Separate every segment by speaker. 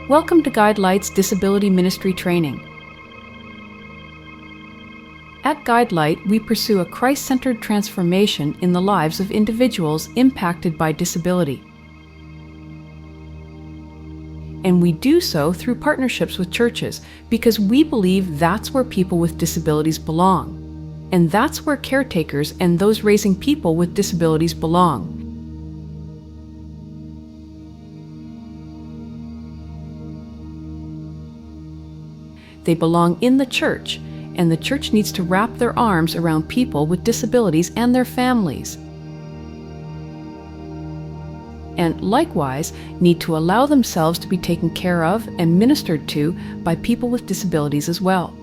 Speaker 1: Welcome to GuideLight's Disability Ministry Training. At GuideLight, we pursue a Christ-centered transformation in the lives of individuals impacted by disability. And we do so through partnerships with churches because we believe that's where people with disabilities belong. And that's where caretakers and those raising people with disabilities belong. They belong in the church, and the church needs to wrap their arms around people with disabilities and their families. And likewise, need to allow themselves to be taken care of and ministered to by people with disabilities as well.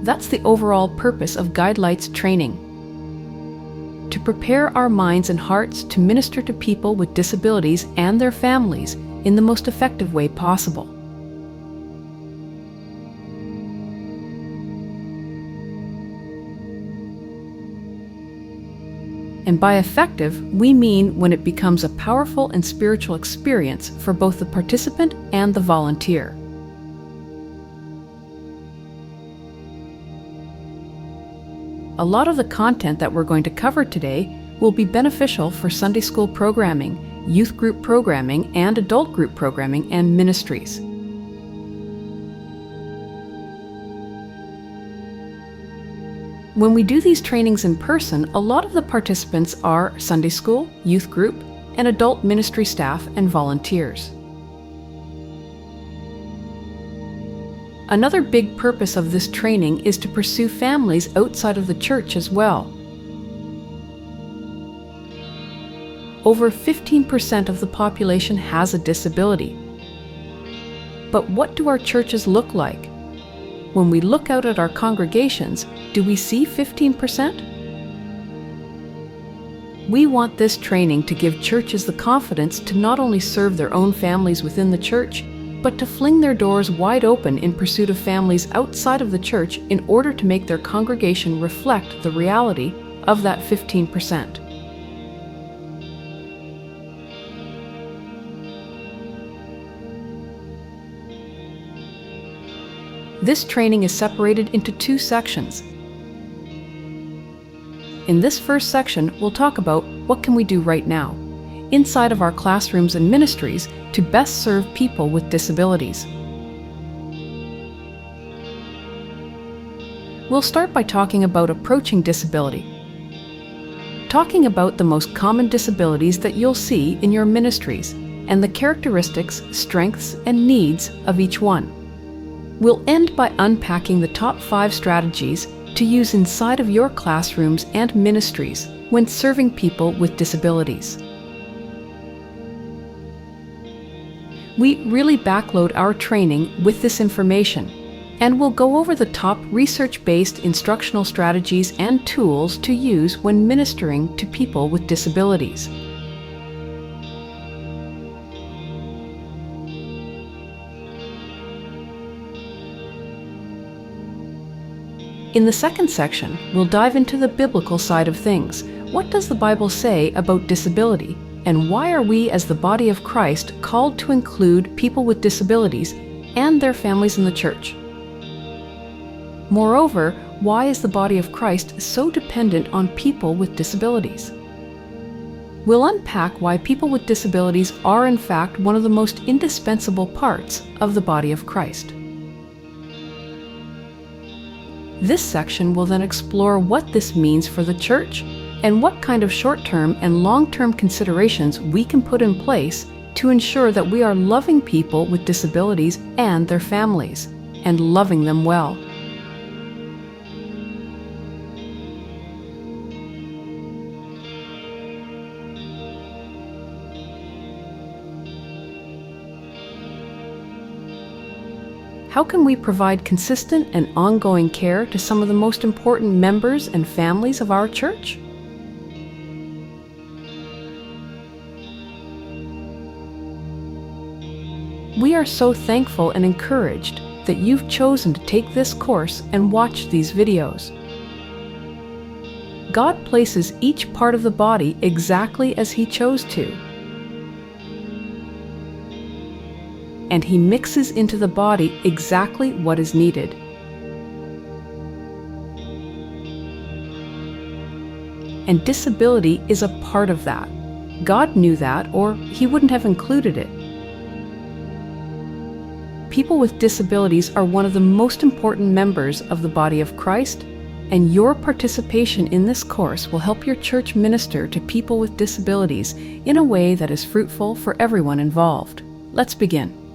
Speaker 1: That's the overall purpose of GuideLight's training: to prepare our minds and hearts to minister to people with disabilities and their families in the most effective way possible. And by effective, we mean when it becomes a powerful and spiritual experience for both the participant and the volunteer. A lot of the content that we're going to cover today will be beneficial for Sunday school programming, youth group programming, and adult group programming and ministries. When we do these trainings in person, a lot of the participants are Sunday school, youth group, and adult ministry staff and volunteers. Another big purpose of this training is to pursue families outside of the church as well. Over 15% of the population has a disability. But what do our churches look like? When we look out at our congregations, do we see 15%? We want this training to give churches the confidence to not only serve their own families within the church, but to fling their doors wide open in pursuit of families outside of the church in order to make their congregation reflect the reality of that 15%. This training is separated into two sections. In this first section, we'll talk about what can we do right now, inside of our classrooms and ministries, to best serve people with disabilities. We'll start by talking about approaching disability, talking about the most common disabilities that you'll see in your ministries and the characteristics, strengths, and needs of each one. We'll end by unpacking the top 5 strategies to use inside of your classrooms and ministries when serving people with disabilities. We really backload our training with this information, and we'll go over the top research-based instructional strategies and tools to use when ministering to people with disabilities. In the second section, we'll dive into the biblical side of things. What does the Bible say about disability, and why are we as the body of Christ called to include people with disabilities and their families in the church? Moreover, why is the body of Christ so dependent on people with disabilities? We'll unpack why people with disabilities are in fact one of the most indispensable parts of the body of Christ. This section will then explore what this means for the church and what kind of short-term and long-term considerations we can put in place to ensure that we are loving people with disabilities and their families, and loving them well. How can we provide consistent and ongoing care to some of the most important members and families of our church? We are so thankful and encouraged that you've chosen to take this course and watch these videos. God places each part of the body exactly as He chose to. and He mixes into the body exactly what is needed. And disability is a part of that. God knew that, or He wouldn't have included it. People with disabilities are one of the most important members of the body of Christ, and your participation in this course will help your church minister to people with disabilities in a way that is fruitful for everyone involved. Let's begin.